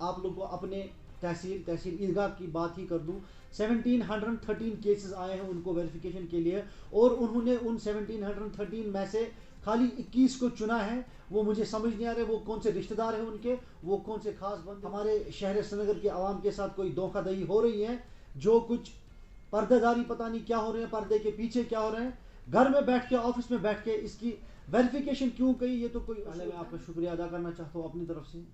आप लोग को अपने तहसील ईदगाह की बात ही कर दूं, 1713 केसेस आए हैं उनको वेरिफिकेशन के लिए, और उन्होंने उन 1713 में से खाली 21 को चुना है। वो मुझे समझ नहीं आ रहे वो कौन से रिश्तेदार हैं उनके, वो कौन से खास बंदे। हमारे शहर श्रीनगर के आवाम के साथ कोई धोखाधड़ी हो रही है, जो कुछ पर्देदारी पता नहीं क्या हो रहे हैं, पर्दे के पीछे क्या हो रहे हैं, घर में बैठ के ऑफिस में बैठ के इसकी वेरिफिकेशन क्यों कही, ये तो कोई। पहले मैं आपका शुक्रिया अदा करना चाहता हूँ अपनी तरफ से।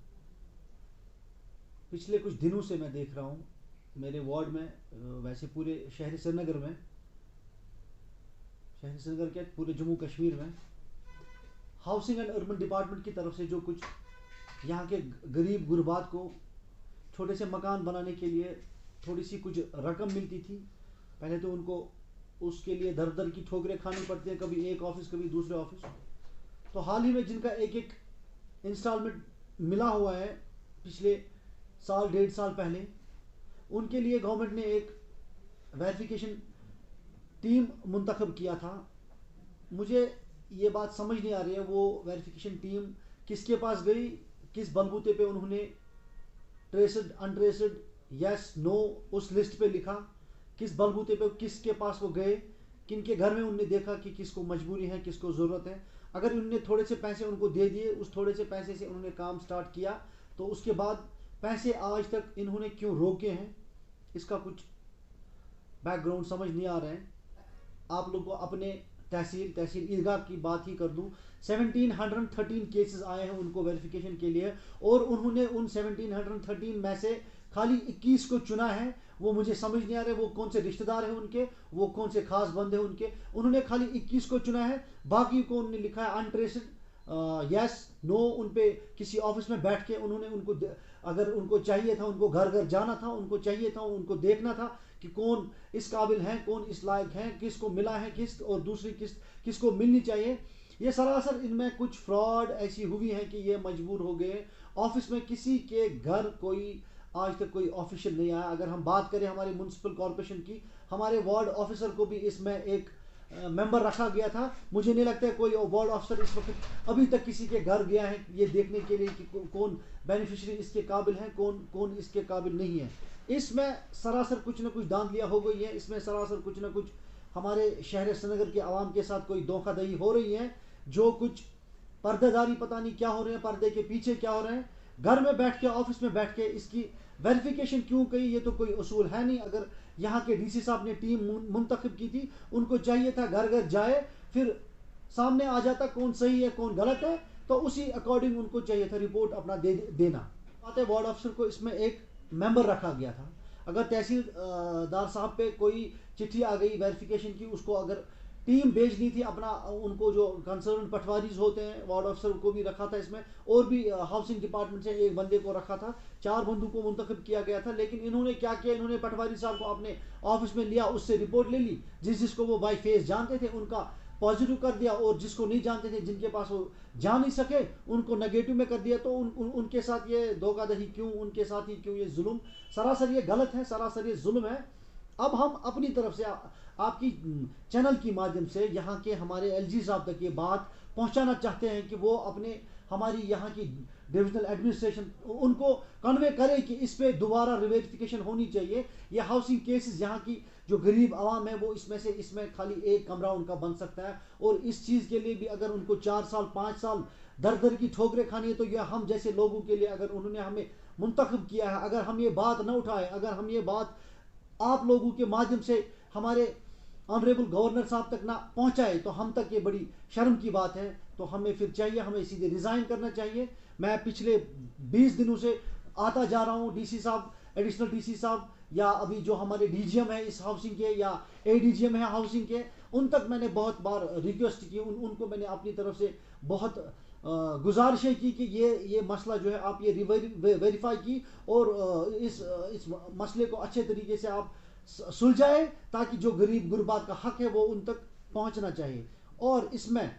पिछले कुछ दिनों से मैं देख रहा हूँ मेरे वार्ड में, वैसे पूरे शहर श्रीनगर में, शहर श्रीनगर के पूरे जम्मू कश्मीर में हाउसिंग एंड अर्बन डिपार्टमेंट की तरफ से जो कुछ यहाँ के गरीब गुरबात को छोटे से मकान बनाने के लिए थोड़ी सी कुछ रकम मिलती थी। पहले तो उनको उसके लिए दर दर की ठोकरें खानी पड़ती है, कभी एक ऑफिस कभी दूसरे ऑफिस। तो हाल ही में जिनका एक एक इंस्टॉलमेंट मिला हुआ है पिछले साल डेढ़ साल पहले, उनके लिए गवर्नमेंट ने एक वेरिफिकेशन टीम मुंतखब किया था। मुझे ये बात समझ नहीं आ रही है वो वेरिफिकेशन टीम किसके पास गई, किस बलबूते पे उन्होंने ट्रेसड अनट्रेसड यस नो उस लिस्ट पे लिखा, किस बलबूते पे किसके पास वो गए, किनके घर में उन्होंने देखा कि किसको मजबूरी है किसको ज़रूरत है। अगर उन्होंने थोड़े से पैसे उनको दे दिए, उस थोड़े से पैसे से उन्होंने काम स्टार्ट किया, तो उसके बाद पैसे आज तक इन्होंने क्यों रोके हैं, इसका कुछ बैकग्राउंड समझ नहीं आ रहा है। आप लोग को अपने तहसील ईदगाह की बात ही कर दूं, 1713 केसेस आए हैं उनको वेरिफिकेशन के लिए, और उन्होंने उन 1713 में से खाली 21 को चुना है। वो मुझे समझ नहीं आ रहे वो कौन से रिश्तेदार हैं उनके, वो कौन से खास बंदे हैं उनके। उन्होंने खाली 21 को चुना है, बाकी को उन्होंने लिखा है अनट्रेसड यस नो। उन पे किसी ऑफिस में बैठ के उन्होंने उनको अगर उनको चाहिए था, उनको घर घर जाना था, उनको चाहिए था, उनको देखना था कि कौन इस काबिल हैं, कौन इस लायक हैं, किसको मिला है किस्त और दूसरी किस्त किसको मिलनी चाहिए। ये सरासर इनमें कुछ फ्रॉड ऐसी हुई है कि ये मजबूर हो गए। ऑफिस में किसी के घर कोई आज तक कोई ऑफिशियल नहीं आया। अगर हम बात करें हमारे म्यूनसिपल कॉर्पोरेशन की, हमारे वार्ड ऑफिसर को भी इसमें एक मेंबर रखा गया था। मुझे नहीं लगता है कोई वार्ड ऑफिसर इस वक्त अभी तक किसी के घर गया है ये देखने के लिए कि कौन बेनिफिशियरी इसके काबिल है, कौन इसके काबिल नहीं है। इसमें सरासर कुछ ना कुछ धांधलियाँ हो गई है, इसमें सरासर कुछ ना कुछ हमारे शहर श्रीनगर के आवाम के साथ कोई धोखाधड़ी हो रही है, जो कुछ पर्देदारी पता नहीं क्या हो रहे हैं, पर्दे के पीछे क्या हो रहे हैं, घर में बैठ के ऑफिस में बैठ के इसकी वेरिफिकेशन क्यों कही, ये तो कोई उसूल है नहीं। अगर यहाँ के डीसी साहब ने टीम मुंतखब की थी, उनको चाहिए था घर घर जाए, फिर सामने आ जाता कौन सही है कौन गलत है, तो उसी अकॉर्डिंग उनको चाहिए था रिपोर्ट अपना देना। आते वार्ड ऑफिसर को इसमें एक मेंबर रखा गया था। अगर तहसीलदार साहब पे कोई चिट्ठी आ गई वेरिफिकेशन की, उसको अगर टीम भेजनी थी अपना, उनको जो कंसर्न पटवारीज होते हैं वार्ड ऑफिसर को भी रखा था इसमें, और भी हाउसिंग डिपार्टमेंट से एक बंदे को रखा था, 4 बंदों को मुंतखब किया गया था। लेकिन इन्होंने क्या किया, इन्होंने पटवारी साहब को अपने ऑफिस में लिया, उससे रिपोर्ट ले ली, जिसको वो बाई फेस जानते थे उनका पॉजिटिव कर दिया, और जिसको नहीं जानते थे, जिनके पास वो जा नहीं सके, उनको नेगेटिव में कर दिया। तो उनके साथ ये धोखाधड़ी क्यों, उनके साथ ही क्यों ये जुल्म, सरासर ये गलत है, सरासर ये जुल्म है। अब हम अपनी तरफ से आपकी चैनल की माध्यम से यहाँ के हमारे एलजी साहब तक ये बात पहुँचाना चाहते हैं कि वो अपने हमारी यहाँ की डिविजनल एडमिनिस्ट्रेशन उनको कन्वे करे कि इस पे दोबारा रिवेरिफिकेशन होनी चाहिए। ये हाउसिंग केसेस यहाँ की जो गरीब आवाम है वो इसमें खाली एक कमरा उनका बन सकता है, और इस चीज़ के लिए भी अगर उनको 4 साल 5 साल दर दर की ठोकरें खानी है, तो यह हम जैसे लोगों के लिए, अगर उन्होंने हमें मुंतखब किया है, अगर हम ये बात न उठाए, अगर हम ये बात आप लोगों के माध्यम से हमारे ऑनरेबल गवर्नर साहब तक ना पहुंचाए, तो हम तक ये बड़ी शर्म की बात है। तो हमें फिर चाहिए, हमें सीधे रिज़ाइन करना चाहिए। मैं पिछले 20 दिनों से आता जा रहा हूँ, डीसी साहब, एडिशनल डीसी साहब, या अभी जो हमारे डीजीएम है इस हाउसिंग के, या एडीजीएम है हाउसिंग के, उन तक मैंने बहुत बार रिक्वेस्ट की, उनको मैंने अपनी तरफ से बहुत गुजारिशें की कि ये मसला जो है आप ये वेरीफाई की, और इस मसले को अच्छे तरीके से आप सुलझाए, ताकि जो गरीब गुरबात का हक है वो उन तक पहुंचना चाहिए। और इसमें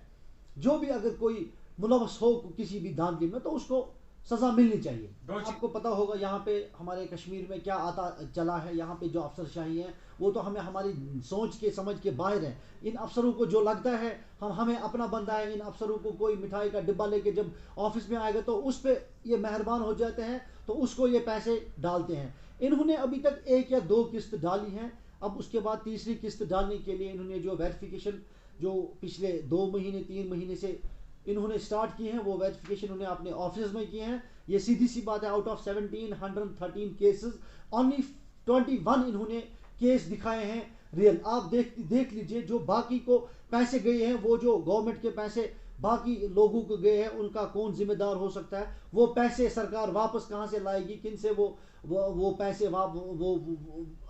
जो भी अगर कोई मुलवस हो किसी भी धांधली में, तो उसको सज़ा मिलनी चाहिए। आपको पता होगा यहाँ पे हमारे कश्मीर में क्या आता चला है, यहाँ पे जो अफसरशाही है वो तो हमें हमारी सोच के समझ के बाहर है। इन अफसरों को जो लगता है हमें अपना बंदा है, इन अफसरों को कोई मिठाई का डिब्बा लेके जब ऑफिस में आएगा तो उस पर ये मेहरबान हो जाते हैं, तो उसको ये पैसे डालते हैं। इन्होंने अभी तक 1 या 2 किस्त डाली हैं। अब उसके बाद तीसरी किस्त डालने के लिए इन्होंने जो वेरिफिकेशन जो पिछले 2 महीने 3 महीने से इन्होंने स्टार्ट की है, वो वेरिफिकेशन उन्हें अपने ऑफिस में किए हैं। ये सीधी सी बात है, आउट ऑफ 1713 केसेस ओनली 21 इन्होंने केस दिखाए हैं रियल। आप देख लीजिए, जो बाकी को पैसे गए हैं, वो जो गवर्नमेंट के पैसे बाकी लोगों को गए हैं, उनका कौन जिम्मेदार हो सकता है? वो पैसे सरकार वापस कहां से लाएगी? किन से वो पैसे वो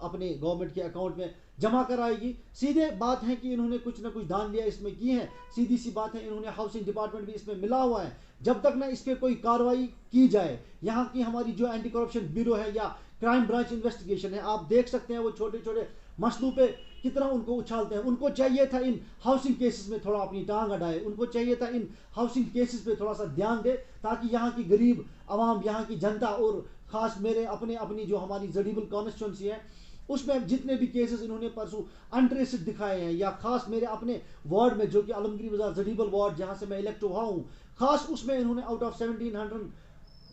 अपने गवर्नमेंट के अकाउंट में जमा कराएगी? सीधे बात है कि इन्होंने कुछ ना कुछ धांधलियां इसमें की हैं। सीधी सी बात है, इन्होंने हाउसिंग डिपार्टमेंट भी इसमें मिला हुआ है। जब तक ना इस पर कोई कार्रवाई की जाए, यहाँ की हमारी जो एंटी करप्शन ब्यूरो है या क्राइम ब्रांच इन्वेस्टिगेशन है, आप देख सकते हैं वो छोटे छोटे मसलों पे कितना उनको उछालते हैं। उनको चाहिए था इन हाउसिंग केसेस में थोड़ा अपनी टांग अड़ाए, उनको चाहिए था इन हाउसिंग केसेस पे थोड़ा सा ध्यान दे, ताकि यहाँ की गरीब आवाम, यहाँ की जनता, और खास मेरे अपनी जो हमारी जडीबल कॉन्स्टिट्यूंसी है, उसमें जितने भी केसेस इन्होंने परसों अनट्रेस्ड दिखाए हैं, या खास मेरे अपने वार्ड में जो कि आलमगीर बाजार जडीबल वार्ड जहाँ से मैं इलेक्ट हुआ हूँ, खास उसमें इन्होंने आउट ऑफ 1700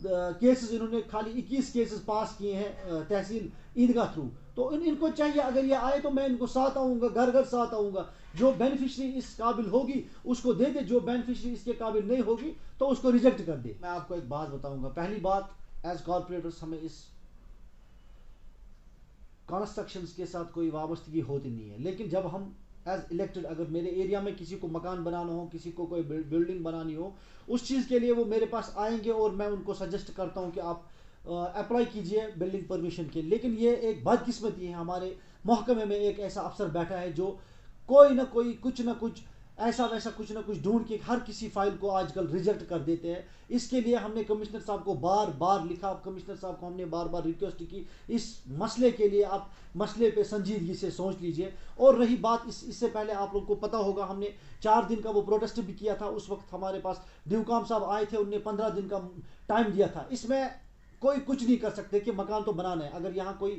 केसेस इन्होंने खाली 21 केसेस पास किए हैं तहसील ईदगाह थ्रू। तो इनको चाहिए, अगर ये आए तो मैं इनको साथ आऊँगा, घर घर साथ आऊँगा। जो बेनिफिशरी इस काबिल होगी उसको दे दे, जो बेनिफिशरी इसके काबिल नहीं होगी तो उसको रिजेक्ट कर दे। मैं आपको एक बात बताऊँगा। पहली बात, एज कॉर्पोरेटर्स हमें इस कंस्ट्रक्शंस के साथ कोई वाबस्तगी होती नहीं है, लेकिन जब हम एज इलेक्टेड, अगर मेरे एरिया में किसी को मकान बनाना हो, किसी को कोई बिल्डिंग बनानी हो, उस चीज़ के लिए वो मेरे पास आएंगे और मैं उनको सजेस्ट करता हूँ कि आप अप्लाई कीजिए बिल्डिंग परमिशन के। लेकिन ये एक बदकिस्मती है, हमारे महकमे में एक ऐसा अफसर बैठा है जो कोई ना कोई कुछ ना कुछ ऐसा वैसा कुछ ना कुछ ढूंढ के हर किसी फाइल को आजकल रिजेक्ट कर देते हैं। इसके लिए हमने कमिश्नर साहब को बार बार लिखा, कमिश्नर साहब को हमने बार बार रिक्वेस्ट की, इस मसले के लिए आप मसले पे संजीदगी से सोच लीजिए। और रही बात, इससे पहले आप लोगों को पता होगा, हमने 4 दिन का वो प्रोटेस्ट भी किया था। उस वक्त हमारे पास ड्यूकाम साहब आए थे, उनने 15 दिन का टाइम दिया था। इसमें कोई कुछ नहीं कर सकते कि मकान तो बनाना है। अगर यहाँ कोई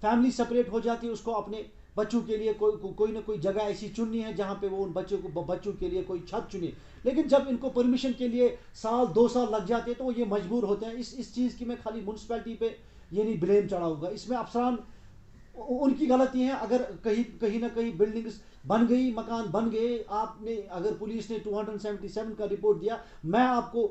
फैमिली सेपरेट हो जाती है, उसको अपने बच्चों के लिए कोई ना कोई जगह ऐसी चुननी है जहाँ पे वो उन बच्चों के लिए कोई छत चुने। लेकिन जब इनको परमिशन के लिए साल 2 साल लग जाते हैं तो ये मजबूर होते हैं। इस चीज़ की मैं खाली म्यूनसिपैलिटी पे ये नहीं ब्लेम चढ़ाऊंगा, इसमें अफसरान उनकी गलती है। अगर कहीं ना कहीं बिल्डिंग्स बन गई, मकान बन गए, आपने अगर पुलिस ने 277 का रिपोर्ट दिया, मैं आपको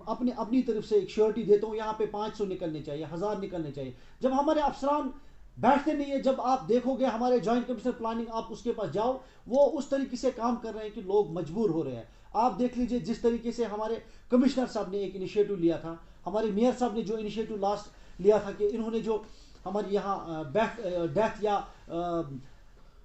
अपनी तरफ से एक श्योरिटी देता हूँ, यहाँ पे 500 निकलने चाहिए, 1000 निकलने चाहिए। जब हमारे अफसरान बैठते नहीं है, जब आप देखोगे हमारे जॉइंट कमिश्नर प्लानिंग, आप उसके पास जाओ, वो उस तरीके से काम कर रहे हैं कि लोग मजबूर हो रहे हैं। आप देख लीजिए जिस तरीके से हमारे कमिश्नर साहब ने एक इनिशिएटिव लिया था, हमारे मेयर साहब ने जो इनिशिएटिव लास्ट लिया था कि इन्होंने जो हमारे यहाँ डेथ या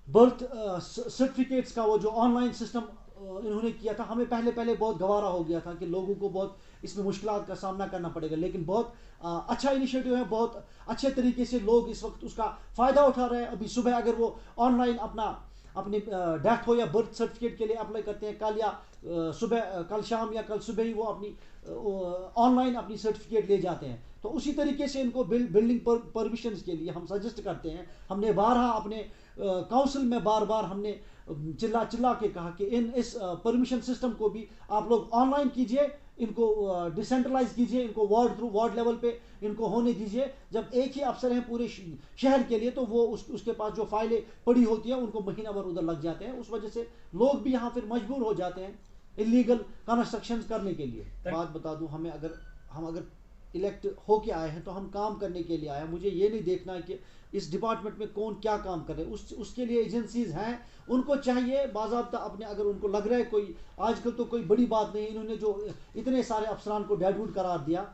बर्थ सर्टिफिकेट्स का वो जो ऑनलाइन सिस्टम इन्होंने किया था, हमें पहले बहुत गवारा हो गया था कि लोगों को बहुत इसमें मुश्किलात का सामना करना पड़ेगा। लेकिन बहुत अच्छा इनिशिएटिव है, बहुत अच्छे तरीके से लोग इस वक्त उसका फ़ायदा उठा रहे हैं। अभी सुबह अगर वो ऑनलाइन अपनी डेथ हो या बर्थ सर्टिफिकेट के लिए अप्लाई करते हैं, कल शाम या कल सुबह ही वो अपनी ऑनलाइन अपनी सर्टिफिकेट ले जाते हैं। तो उसी तरीके से इनको बिल्डिंग परमिशंस के लिए हम सजेस्ट करते हैं। हमने बारहा अपने काउंसिल में बार हमने चिल्ला के कहा कि इस परमिशन सिस्टम को भी आप लोग ऑनलाइन कीजिए, इनको डिसेंट्रलाइज कीजिए, इनको वार्ड लेवल पे इनको होने दीजिए। जब एक ही अफसर हैं पूरे शहर के लिए, तो वो उसके पास जो फाइलें पड़ी होती हैं उनको महीना भर उधर लग जाते हैं। उस वजह से लोग भी यहाँ फिर मजबूर हो जाते हैं इलीगल कंस्ट्रक्शन करने के लिए। बात बता दूं, हम अगर इलेक्ट होके आए हैं तो हम काम करने के लिए आए हैं। मुझे ये नहीं देखना है कि इस डिपार्टमेंट में कौन क्या काम कर रहे हैं, उसके लिए एजेंसीज हैं, उनको चाहिए बाज़ाब्ता अपने, अगर उनको लग रहा है कोई, आजकल तो कोई बड़ी बात नहीं, इन्होंने जो इतने सारे अफसरान को डेडवुड करार दिया,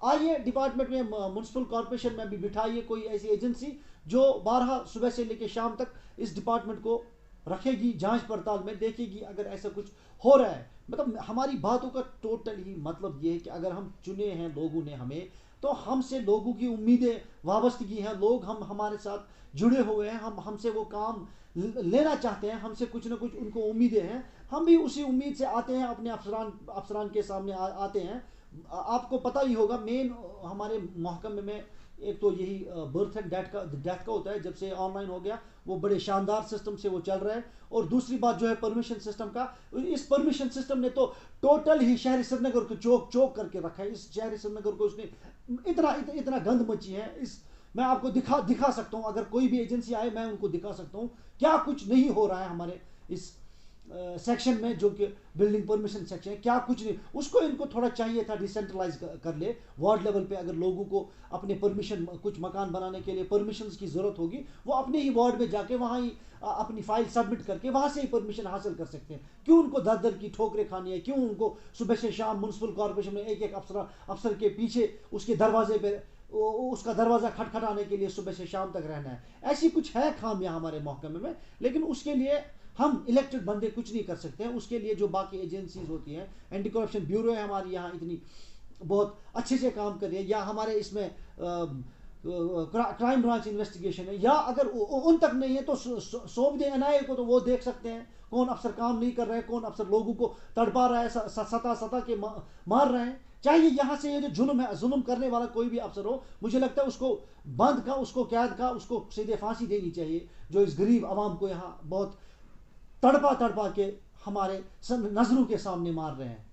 आइए डिपार्टमेंट में म्यूनसिपल कॉर्पोरेशन में भी बिठाइए कोई ऐसी एजेंसी जो 12 सुबह से लेकर शाम तक इस डिपार्टमेंट को रखेगी, जांच पड़ताल में देखेगी अगर ऐसा कुछ हो रहा है। मतलब हमारी बातों का टोटल ही मतलब ये है कि अगर हम चुने हैं लोगों ने हमें, तो हमसे लोगों की उम्मीदें वाबस्तगी हैं, लोग हमारे साथ जुड़े हुए हैं, हमसे वो काम लेना चाहते हैं, हमसे कुछ ना कुछ उनको उम्मीदें हैं, हम भी उसी उम्मीद से आते हैं, अपने अफसरान के सामने आते हैं। आपको पता ही होगा, मेन हमारे महकमे में एक तो यही बर्थ एंड डेथ का होता है। जब से ऑनलाइन हो गया वो बड़े शानदार सिस्टम से वो चल रहा है। और दूसरी बात जो है परमिशन सिस्टम का, इस परमिशन सिस्टम ने तो टोटल ही शहर श्रीनगर को चौक चौक करके रखा है। इस शहर श्रीनगर को उसने इतना गंद मची है। इस मैं आपको दिखा सकता हूँ, अगर कोई भी एजेंसी आए मैं उनको दिखा सकता हूँ क्या कुछ नहीं हो रहा है हमारे इस सेक्शन में, जो कि बिल्डिंग परमिशन सेक्शन है, क्या कुछ नहीं। उसको इनको थोड़ा चाहिए था डिसेंट्रलाइज कर ले वार्ड लेवल पे। अगर लोगों को अपने परमिशन, कुछ मकान बनाने के लिए परमिशन की ज़रूरत होगी, वो अपने ही वार्ड में जाके वहाँ ही अपनी फाइल सबमिट करके वहाँ से ही परमिशन हासिल कर सकते हैं। क्यों उनको दर दर की ठोकरें खानी है? क्यों उनको सुबह से शाम म्यूनसिपल कॉर्पोरेशन में एक एक अफसर के पीछे उसके दरवाजे पे उसका दरवाज़ा खटखटाने के लिए सुबह से शाम तक रहना है? ऐसी कुछ है खामियां हमारे महकमे में। लेकिन उसके लिए हम इलेक्टेड बंदे कुछ नहीं कर सकते हैं। उसके लिए जो बाकी एजेंसीज होती हैं, एंटी करप्शन ब्यूरो है हमारी यहाँ, इतनी बहुत अच्छे से काम कर रही है, या हमारे इसमें क्राइम ब्रांच इन्वेस्टिगेशन है, या अगर उन तक नहीं है तो सौंप दें एनआईए को, तो वो देख सकते हैं कौन अफसर काम नहीं कर रहे हैं, कौन अफसर लोगों को तड़पा रहा है, सता के मार रहे हैं। चाहिए यहाँ से ये जो जुल्म है, जुल्म करने वाला कोई भी अफसर हो, मुझे लगता है उसको बंद का, उसको कैद का, उसको सीधे फांसी देनी चाहिए, जो इस गरीब आवाम को यहाँ बहुत तड़पा के हमारे नजरों के सामने मार रहे हैं।